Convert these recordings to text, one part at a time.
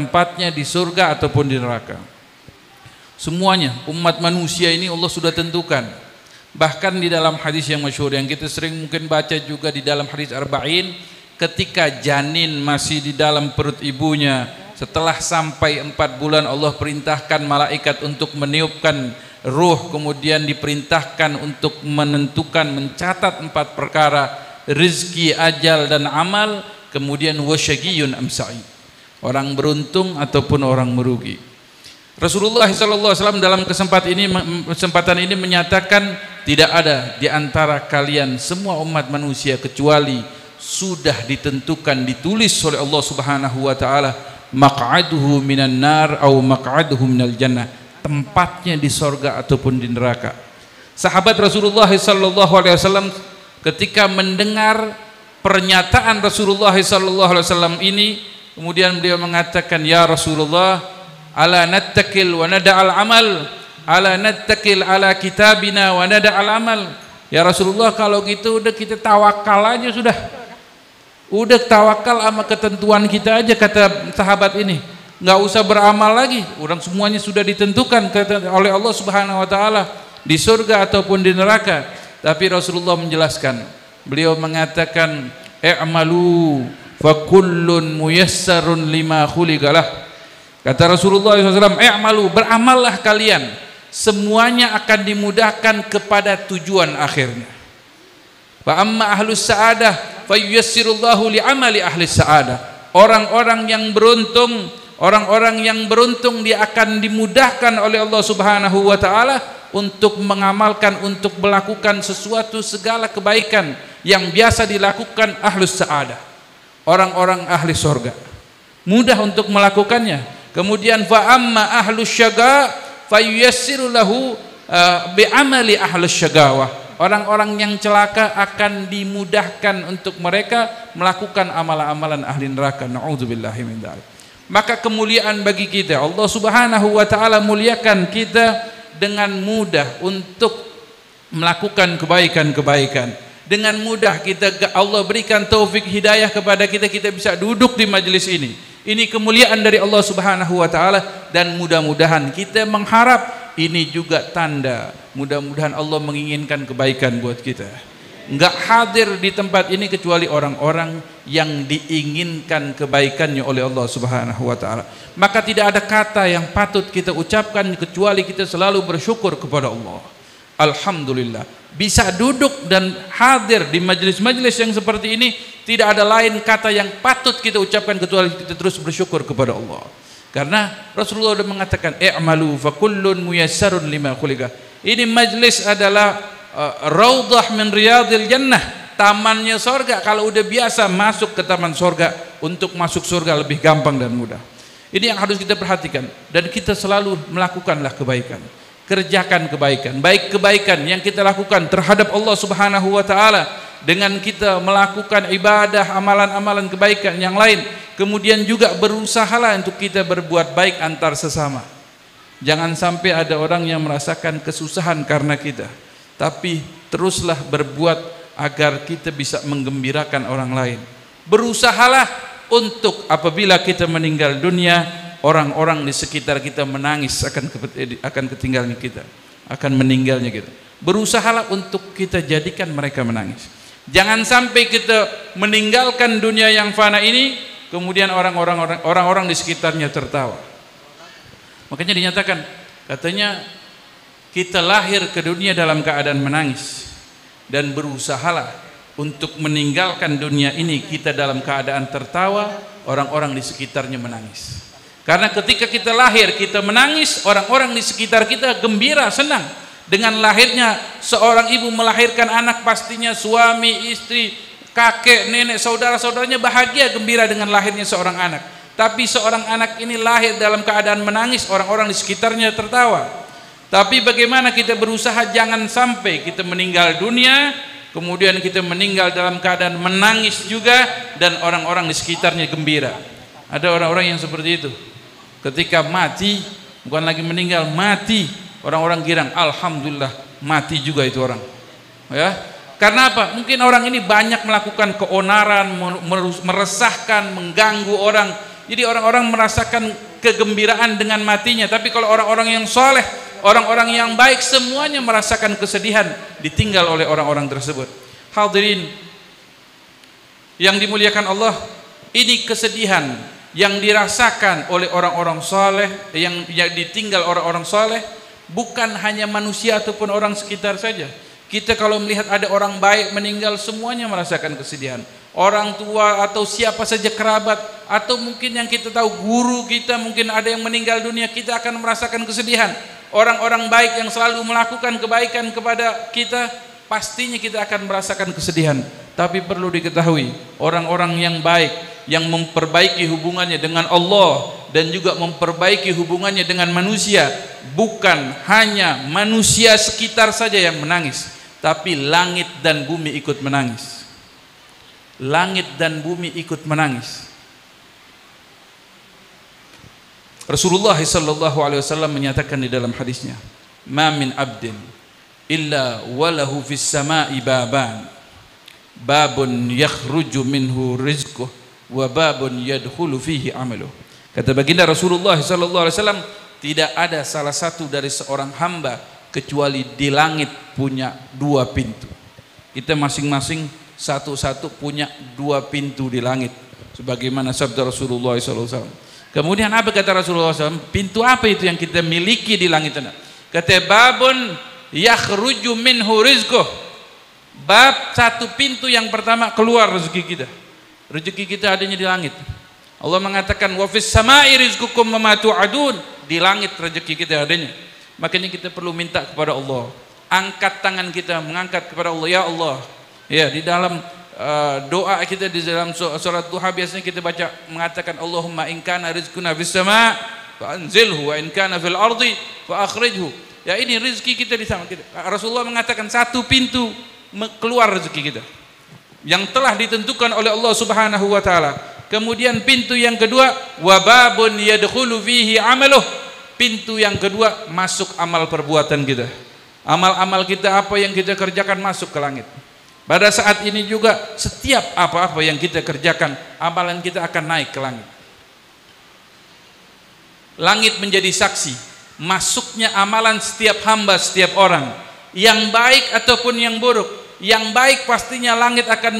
tempatnya di surga ataupun di neraka. Semuanya umat manusia ini Allah sudah tentukan. Bahkan di dalam hadis yang masyhur yang kita sering mungkin baca juga di dalam hadis Arba'in, ketika janin masih di dalam perut ibunya, setelah sampai 4 bulan Allah perintahkan malaikat untuk meniupkan ruh, kemudian diperintahkan untuk menentukan, mencatat 4 perkara, rizki, ajal dan amal, kemudian wasyaqiyun am sa'id, orang beruntung ataupun orang merugi. Rasulullah SAW dalam kesempatan ini menyatakan, tidak ada di antara kalian semua umat manusia kecuali sudah ditentukan, ditulis oleh Allah Subhanahu wa taala, maq'aduhu minan nar au maq'aduhu minal jannah, tempatnya di sorga ataupun di neraka. Sahabat Rasulullah SAW ketika mendengar pernyataan Rasulullah SAW ini, kemudian beliau mengatakan, ya Rasulullah, ala nattakil wa nada'al amal, ala nattakil ala kitabina wa nada'al amal. Ya Rasulullah, kalau gitu udah kita tawakal aja sudah. Udah tawakal sama ketentuan kita aja, kata sahabat ini. Nggak usah beramal lagi. Orang semuanya sudah ditentukan oleh Allah Subhanahu wa taala di surga ataupun di neraka. Tapi Rasulullah menjelaskan. Beliau mengatakan, i'malu fa kullun muyassarun lima khuliqalah. Kata Rasulullah SAW, i'malu, beramallah kalian, semuanya akan dimudahkan kepada tujuan akhirnya. Fa amma ahlus sa'adah fa yuyassirullahu li'amali ahlis sa'adah. Orang-orang yang beruntung dia akan dimudahkan oleh Allah Subhanahu wa taala untuk mengamalkan, untuk melakukan sesuatu, segala kebaikan yang biasa dilakukan ahlus sa'adah, orang-orang ahli surga, mudah untuk melakukannya. Kemudian fa amma ahlus syaqa fa yuyassiru lahu bi'amali ahlus syaqawah. Orang-orang yang celaka akan dimudahkan untuk mereka melakukan amalan-amalan ahli neraka. Na'udzubillahi min dzalik. Maka kemuliaan bagi kita, Allah Subhanahu wa taala muliakan kita dengan mudah untuk melakukan kebaikan-kebaikan. Dengan mudah Allah berikan taufik hidayah kepada kita, kita bisa duduk di majelis ini. Ini kemuliaan dari Allah Subhanahu wa taala, dan mudah-mudahan kita mengharap ini juga tanda, mudah-mudahan Allah menginginkan kebaikan buat kita. Enggak hadir di tempat ini kecuali orang-orang yang diinginkan kebaikannya oleh Allah Subhanahu wa taala. Maka tidak ada kata yang patut kita ucapkan kecuali kita selalu bersyukur kepada Allah. Alhamdulillah, bisa duduk dan hadir di majelis-majelis yang seperti ini, tidak ada lain kata yang patut kita ucapkan kecuali kita terus bersyukur kepada Allah. Karena Rasulullah sudah mengatakan, i'malu fa kullun muyassarun lima khuliqa. Ini majelis adalah raudhah min riyadil jannah, tamannya surga. Kalau udah biasa masuk ke taman surga, untuk masuk surga lebih gampang dan mudah. Ini yang harus kita perhatikan, dan kita selalu melakukanlah kebaikan. Kerjakan kebaikan, baik kebaikan yang kita lakukan terhadap Allah Subhanahu wa taala dengan kita melakukan ibadah, amalan-amalan kebaikan yang lain. Kemudian juga berusahalah untuk kita berbuat baik antar sesama. Jangan sampai ada orang yang merasakan kesusahan karena kita, tapi teruslah berbuat agar kita bisa menggembirakan orang lain. Berusahalah untuk apabila kita meninggal dunia, orang-orang di sekitar kita menangis akan ketinggalan kita, akan meninggalnya kita. Berusahalah untuk kita jadikan mereka menangis. Jangan sampai kita meninggalkan dunia yang fana ini, kemudian orang-orang di sekitarnya tertawa. Makanya dinyatakan, katanya kita lahir ke dunia dalam keadaan menangis, dan berusahalah untuk meninggalkan dunia ini kita dalam keadaan tertawa, orang-orang di sekitarnya menangis. Karena ketika kita lahir kita menangis, orang-orang di sekitar kita gembira, senang. Dengan lahirnya seorang ibu melahirkan anak, pastinya suami, istri, kakek, nenek, saudara-saudaranya bahagia, gembira dengan lahirnya seorang anak. Tapi seorang anak ini lahir dalam keadaan menangis, orang-orang di sekitarnya tertawa. Tapi bagaimana kita berusaha jangan sampai kita meninggal dunia, kemudian kita meninggal dalam keadaan menangis juga, dan orang-orang di sekitarnya gembira. Ada orang-orang yang seperti itu. Ketika mati, bukan lagi meninggal, mati, orang-orang girang, alhamdulillah mati juga itu orang. Ya, karena apa? Mungkin orang ini banyak melakukan keonaran, meresahkan, mengganggu orang. Jadi orang-orang merasakan kegembiraan dengan matinya. Tapi kalau orang-orang yang soleh, orang-orang yang baik, semuanya merasakan kesedihan ditinggal oleh orang-orang tersebut. Hadirin yang dimuliakan Allah, ini kesedihan yang dirasakan oleh orang-orang soleh, yang ditinggal orang-orang soleh, bukan hanya manusia ataupun orang sekitar saja. Kita kalau melihat ada orang baik meninggal, semuanya merasakan kesedihan. Orang tua atau siapa saja kerabat, atau mungkin yang kita tahu guru kita, mungkin ada yang meninggal dunia, kita akan merasakan kesedihan. Orang-orang baik yang selalu melakukan kebaikan kepada kita, pastinya kita akan merasakan kesedihan. Tapi perlu diketahui, orang-orang yang baik, yang memperbaiki hubungannya dengan Allah dan juga memperbaiki hubungannya dengan manusia, bukan hanya manusia sekitar saja yang menangis, tapi langit dan bumi ikut menangis. Langit dan bumi ikut menangis. Rasulullah sallallahu alaihi wasallam menyatakan di dalam hadisnya, "Ma min abdin illa walahu fis sama'i baban, babun yakhruju minhu rizquh wa babun yadkhulu fihi amaluh." Kata baginda Rasulullah sallallahu alaihi wasallam, tidak ada salah satu dari seorang hamba kecuali di langit punya dua pintu. Kita masing-masing satu-satu punya dua pintu di langit, sebagaimana sabda Rasulullah SAW. Kemudian apa kata Rasulullah SAW? Pintu apa itu yang kita miliki di langit sana? Kata babun yakhruju minhu rizquh. Bab, satu pintu yang pertama keluar rezeki kita. Rezeki kita adanya di langit. Allah mengatakan wa fis sama'i rizqukum wa ma tu'adun. Di langit rezeki kita adanya. Makanya kita perlu minta kepada Allah. Angkat tangan kita mengangkat kepada Allah, ya Allah. Ya, di dalam doa kita di dalam salat duha biasanya kita baca mengatakan Allahumma in kana rizquna fis sama' fa anzilhu wa in kana fil ardi fa akhrijhu. Ya, ini rezeki kita di sama kita. Rasulullah mengatakan satu pintu keluar rezeki kita yang telah ditentukan oleh Allah Subhanahu wa taala. Kemudian pintu yang kedua, wa babun yadkhulu fihi amaluh. Pintu yang kedua, masuk amal perbuatan kita. Amal-amal kita, apa yang kita kerjakan masuk ke langit. Pada saat ini juga setiap apa-apa yang kita kerjakan, amalan kita akan naik ke langit. Langit menjadi saksi masuknya amalan setiap hamba, setiap orang, yang baik ataupun yang buruk. Yang baik pastinya langit akan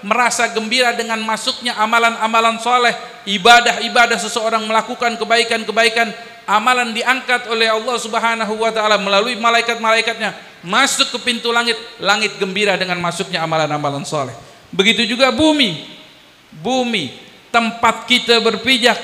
merasa gembira dengan masuknya amalan-amalan soleh, ibadah-ibadah seseorang melakukan kebaikan-kebaikan, amalan diangkat oleh Allah Subhanahu wa taala melalui malaikat-malaikatnya masuk ke pintu langit, langit gembira dengan masuknya amalan-amalan soleh. Begitu juga bumi, tempat kita berpijak,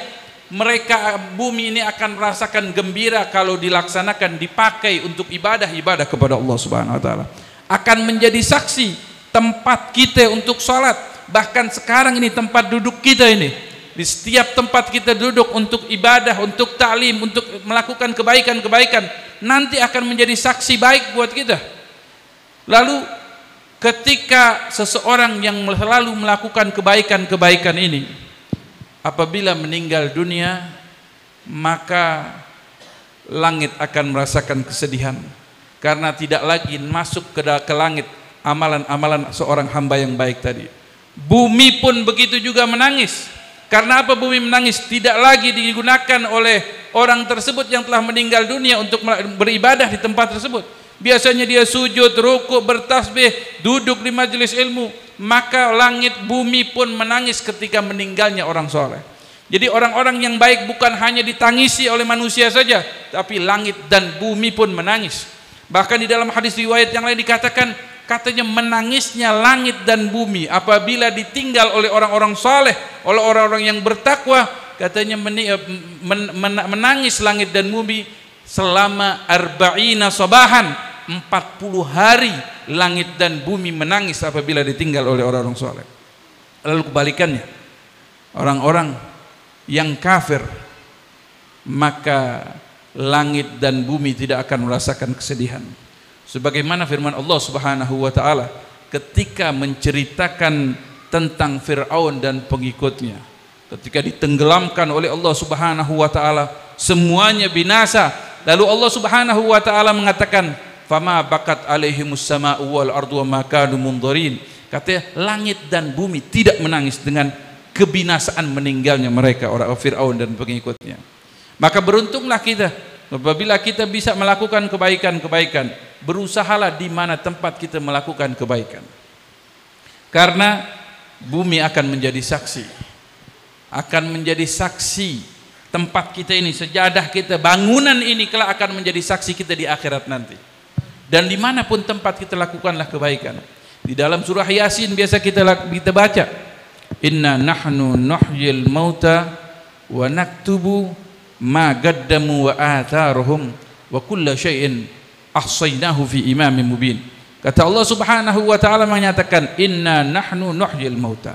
mereka bumi ini akan merasakan gembira kalau dilaksanakan, dipakai untuk ibadah-ibadah kepada Allah Subhanahu wa taala. Akan menjadi saksi tempat kita untuk sholat. Bahkan sekarang ini tempat duduk kita ini, di setiap tempat kita duduk untuk ibadah, untuk ta'lim, untuk melakukan kebaikan-kebaikan, nanti akan menjadi saksi baik buat kita. Lalu ketika seseorang yang selalu melakukan kebaikan-kebaikan ini, apabila meninggal dunia, maka langit akan merasakan kesedihan, karena tidak lagi masuk ke langit amalan-amalan seorang hamba yang baik tadi. Bumi pun begitu juga menangis. Karena apa bumi menangis? Tidak lagi digunakan oleh orang tersebut yang telah meninggal dunia untuk beribadah di tempat tersebut. Biasanya dia sujud, rukuk, bertasbih, duduk di majelis ilmu. Maka langit bumi pun menangis ketika meninggalnya orang soleh. Jadi orang-orang yang baik bukan hanya ditangisi oleh manusia saja, tapi langit dan bumi pun menangis. Bahkan di dalam hadis riwayat yang lain dikatakan, katanya menangisnya langit dan bumi apabila ditinggal oleh orang-orang saleh, oleh orang-orang yang bertakwa, katanya menangis langit dan bumi selama 40 sabahan, 40 hari langit dan bumi menangis apabila ditinggal oleh orang-orang saleh. Lalu kebalikannya, orang-orang yang kafir, maka langit dan bumi tidak akan merasakan kesedihan. Sebagaimana firman Allah Subhanahu wa taala ketika menceritakan tentang Fir'aun dan pengikutnya, ketika ditenggelamkan oleh Allah Subhanahu wa taala, semuanya binasa. Lalu Allah Subhanahu wa taala mengatakan, "Fama bakat alaihimus sama'u wal ardu wa ma kanu mundharin." Katanya langit dan bumi tidak menangis dengan kebinasaan meninggalnya mereka orang Fir'aun dan pengikutnya. Maka beruntunglah kita apabila kita bisa melakukan kebaikan-kebaikan. Berusahalah di mana tempat kita melakukan kebaikan. Karena bumi akan menjadi saksi. Akan menjadi saksi tempat kita ini, sejadah kita, bangunan ini kelak akan menjadi saksi kita di akhirat nanti. Dan dimanapun tempat kita lakukanlah kebaikan. Di dalam surah Yasin biasa kita baca, inna nahnu nuhyil mauta wa naktubu ma gaddamu wa atharuhum wa kulla syai'in ahsaynahu fi imamin mubin. Kata Allah Subhanahu wa taala menyatakan, inna nahnu nuhyil mauta.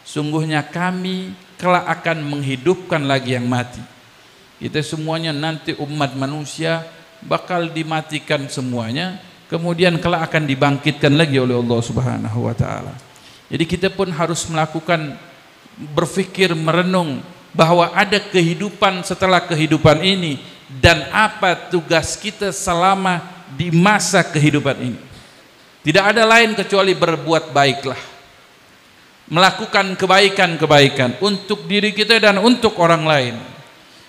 Sungguhnya kami kelak akan menghidupkan lagi yang mati. Kita semuanya nanti umat manusia bakal dimatikan semuanya, kemudian kelak akan dibangkitkan lagi oleh Allah Subhanahu wa taala. Jadi kita pun harus melakukan, berpikir, merenung bahwa ada kehidupan setelah kehidupan ini dan apa tugas kita selama di masa kehidupan ini. Tidak ada lain kecuali berbuat baiklah, melakukan kebaikan-kebaikan untuk diri kita dan untuk orang lain.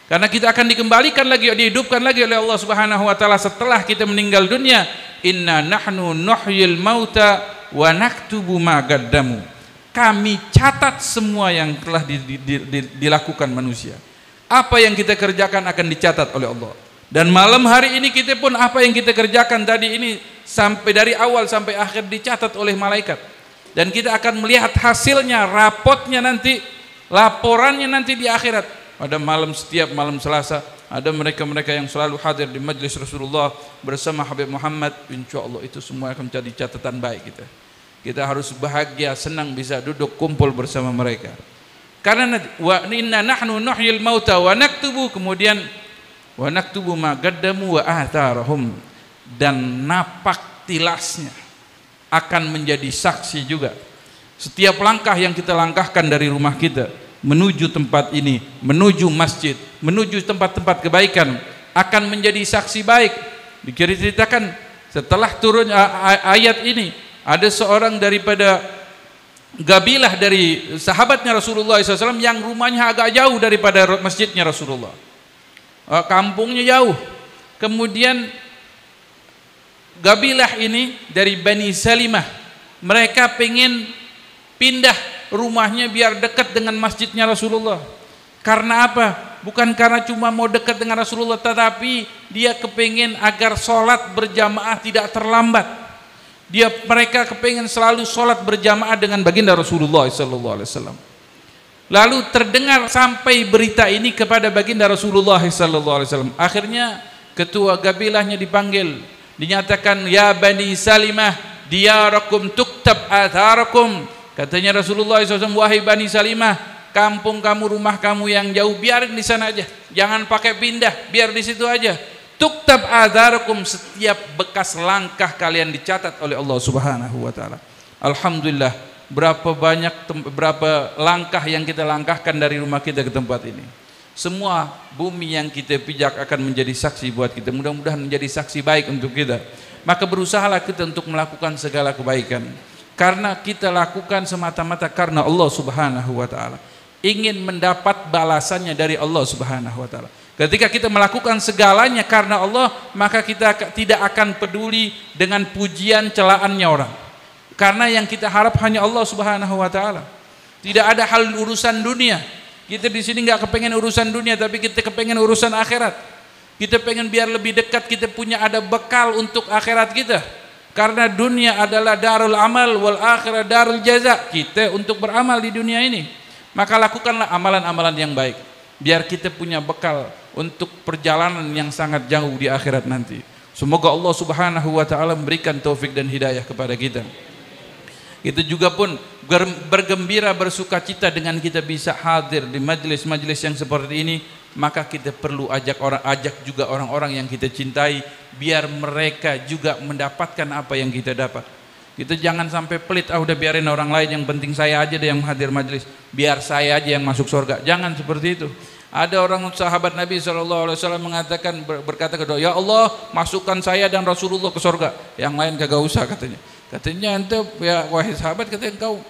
Karena kita akan dikembalikan lagi, dihidupkan lagi oleh Allah Subhanahu wa taala setelah kita meninggal dunia. Inna nahnu nuhyil mauta wa naktubu ma gaddamu. Kami catat semua yang telah dilakukan manusia. Apa yang kita kerjakan akan dicatat oleh Allah. Dan malam hari ini kita pun apa yang kita kerjakan tadi ini sampai dari awal sampai akhir dicatat oleh malaikat. Dan kita akan melihat hasilnya, rapotnya nanti, laporannya nanti di akhirat. Pada malam, setiap malam Selasa ada mereka-mereka yang selalu hadir di majlis Rasulullah bersama Habib Muhammad. Insyaallah itu semua akan menjadi catatan baik kita. Kita harus bahagia, senang bisa duduk kumpul bersama mereka. Karena wa inna nahnu nuhyil mauta wa naktubu, kemudian wa naktubu ma gaddamu wa atharahum, dan napak tilasnya akan menjadi saksi juga. Setiap langkah yang kita langkahkan dari rumah kita menuju tempat ini, menuju masjid, menuju tempat-tempat kebaikan akan menjadi saksi baik. Diceritakan setelah turun ayat ini, ada seorang daripada gabilah dari sahabatnya Rasulullah SAW yang rumahnya agak jauh daripada masjidnya Rasulullah, kampungnya jauh. Kemudian gabilah ini dari Bani Salimah, mereka pengen pindah rumahnya biar dekat dengan masjidnya Rasulullah. Karena apa? Bukan karena cuma mau dekat dengan Rasulullah, tetapi dia kepengen agar sholat berjamaah tidak terlambat. Mereka kepengen selalu sholat berjamaah dengan baginda Rasulullah SAW. Lalu terdengar sampai berita ini kepada baginda Rasulullah SAW. Akhirnya ketua gabilahnya dipanggil, dinyatakan, ya Bani Salimah diyarakum tuktab atharakum. Katanya Rasulullah SAW, wahai Bani Salimah, kampung kamu, rumah kamu yang jauh, biarin di sana aja, jangan pakai pindah, biar di situ aja. Tuktab atharakum, setiap bekas langkah kalian dicatat oleh Allah Subhanahu wa taala. Alhamdulillah, berapa langkah yang kita langkahkan dari rumah kita ke tempat ini. Semua bumi yang kita pijak akan menjadi saksi buat kita. Mudah-mudahan menjadi saksi baik untuk kita. Maka berusahalah kita untuk melakukan segala kebaikan. Karena kita lakukan semata-mata karena Allah Subhanahu wa taala. Ingin mendapat balasannya dari Allah Subhanahu wa taala. Ketika kita melakukan segalanya karena Allah, maka kita tidak akan peduli dengan pujian celaannya orang. Karena yang kita harap hanya Allah Subhanahu wa taala. Tidak ada hal urusan dunia. Kita di sini nggak kepengen urusan dunia, tapi kita kepengen urusan akhirat. Kita pengen biar lebih dekat, kita punya ada bekal untuk akhirat kita. Karena dunia adalah darul amal wal akhirah darul jaza. Kita untuk beramal di dunia ini, maka lakukanlah amalan-amalan yang baik, biar kita punya bekal untuk perjalanan yang sangat jauh di akhirat nanti. Semoga Allah Subhanahu wa taala memberikan taufik dan hidayah kepada kita. Kita juga pun bergembira, bersukacita dengan kita bisa hadir di majelis-majelis yang seperti ini. Maka kita perlu ajak juga orang-orang yang kita cintai, biar mereka juga mendapatkan apa yang kita dapat. Kita jangan sampai pelit, udah biarin orang lain, yang penting saya aja deh yang hadir majelis, biar saya aja yang masuk surga. Jangan seperti itu. Ada orang sahabat Nabi SAW mengatakan, berkata kepada ya Allah, masukkan saya dan Rasulullah ke surga, yang lain kagak usah katanya. Katanya ente ya wahai sahabat, katanya engkau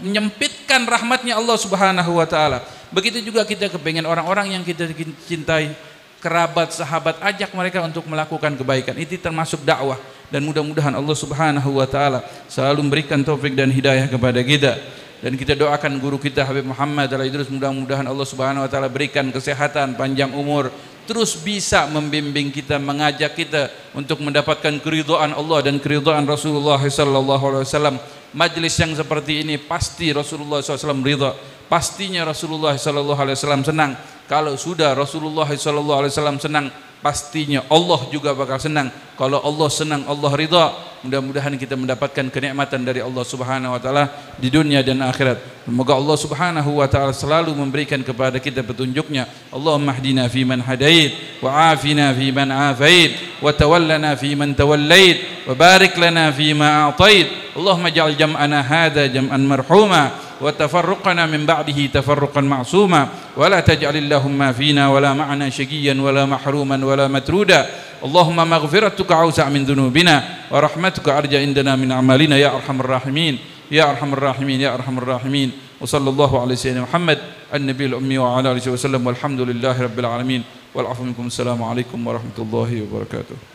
menyempitkan rahmatnya Allah Subhanahu wa taala. Begitu juga kita kepengen orang-orang yang kita cintai, kerabat, sahabat, ajak mereka untuk melakukan kebaikan. Itu termasuk dakwah, dan mudah-mudahan Allah Subhanahu wa taala selalu memberikan taufik dan hidayah kepada kita. Dan kita doakan guru kita Habib Muhammad Al-Idrus, mudah-mudahan Allah Subhanahu wa taala berikan kesehatan, panjang umur, terus bisa membimbing kita, mengajak kita untuk mendapatkan keridhaan Allah dan keridhaan Rasulullah sallallahu alaihi wasallam. Majlis yang seperti ini pasti Rasulullah SAW ridha, pastinya Rasulullah sallallahu alaihi wasallam senang. Kalau sudah Rasulullah sallallahu alaihi wasallam senang, pastinya Allah juga bakal senang. Kalau Allah senang, Allah ridha. Mudah-mudahan kita mendapatkan kenikmatan dari Allah Subhanahu wa taala di dunia dan akhirat. Semoga Allah Subhanahu wa taala selalu memberikan kepada kita petunjuknya. Allahumma hdina fi man hadait, wa afina fi man afait, wa tawallana fi man tawallait, wa barik lana fi ma a'tait. Allahumma ij'al jam'ana hadha jam'an marhuma, وتفرقنا من بعده تفرقا معصوما ولا تجعل اللهم فينا ولا معنا شقيا ولا محروما ولا مترودا اللهم مغفرتك أوسع من ذنوبنا ورحمتك أرجى عندنا من أعمالنا يا أرحم الراحمين يا أرحم الراحمين يا أرحم الراحمين وصلى الله على سيدنا محمد النبي الأمي وعلى آله وسلم والحمد لله رب العالمين والعفو منكم السلام عليكم ورحمة الله وبركاته.